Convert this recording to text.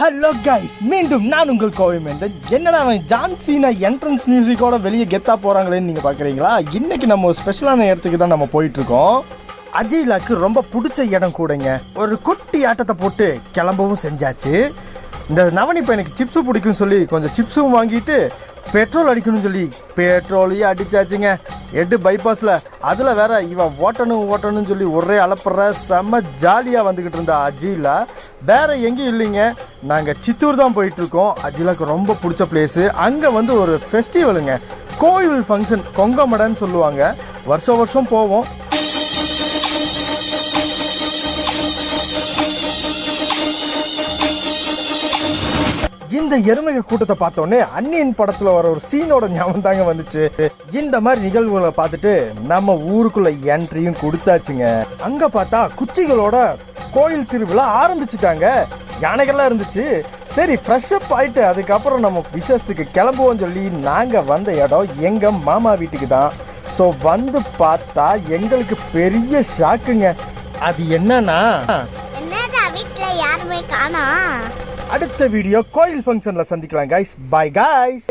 Hello guys, மீண்டும் நான் உங்கள் கோவிமேந்தன். என்னடா அவன் ஜான்சீனா என்ட்ரன்ஸ் மியூசிக்கோட வெளியே கெத்தா போகிறாங்களேன்னு நீங்கள் பார்க்குறீங்களா? இன்றைக்கி நம்ம ஒரு ஸ்பெஷலான இடத்துக்கு தான் நம்ம போயிட்டுருக்கோம். அஜிலாக்கு ரொம்ப பிடிச்ச இடம் கூடங்க. ஒரு குட்டி ஆட்டத்தை போட்டு கிளம்பவும் செஞ்சாச்சு. இந்த நவனி பையனுக்கு சிப்ஸு பிடிக்கும்னு சொல்லி கொஞ்சம் சிப்ஸும் வாங்கிட்டு பெட்ரோல் அடிக்கணும்னு சொல்லி பெட்ரோலையும் அடிச்சாச்சுங்க. எட்டு பைபாஸில் அதில் வேற இவன் ஓட்டணும்னு சொல்லி ஒரே அலப்புற செம்ம ஜாலியாக வந்துக்கிட்டு இருந்தா அஜிலா. வேற எங்கேயும் இல்லைங்க, நாங்கள் சித்தூர் தான் போயிட்டுருக்கோம். அஜிலாக்கு ரொம்ப பிடிச்ச பிளேஸு. அங்கே வந்து ஒரு ஃபெஸ்டிவலுங்க, கோயில் ஃபங்க்ஷன், கொங்கமடன்னு சொல்லுவாங்க. வருஷம் போவோம். இந்த எருமைகள் கூட்டத்தை பார்த்தோன்னே அன்னியன் படத்துல வர ஒரு சீனோட ஞாபகம் தாங்க வந்துச்சு. இந்த மாதிரி நிகழ்வுகளை பார்த்துட்டு நம்ம ஊருக்குள்ள என்ட்ரியும் கொடுத்தாச்சுங்க. அங்க பார்த்தா குச்சிகளோட கோயில் திருவிழா ஆரம்பிச்சுட்டாங்க. யானைகள்லாம் இருந்துச்சு. சரி, ஃப்ரெஷ் அப் ஆயிட்டு அதுக்கப்புறம் நம்ம விசேஷத்துக்கு கிளம்புவோம் சொல்லி நாங்க வந்த இடம் எங்க மாமா வீட்டுக்கு தான். ஸோ வந்து பார்த்தா எங்களுக்கு பெரிய ஷாக்குங்க. அது என்னன்னா, வீட்டுல யாருமே காணோம். அடுத்த வீடியோ கோயில் ஃபங்க்ஷன்ல சந்திக்கலாம் கைஸ். Bye guys.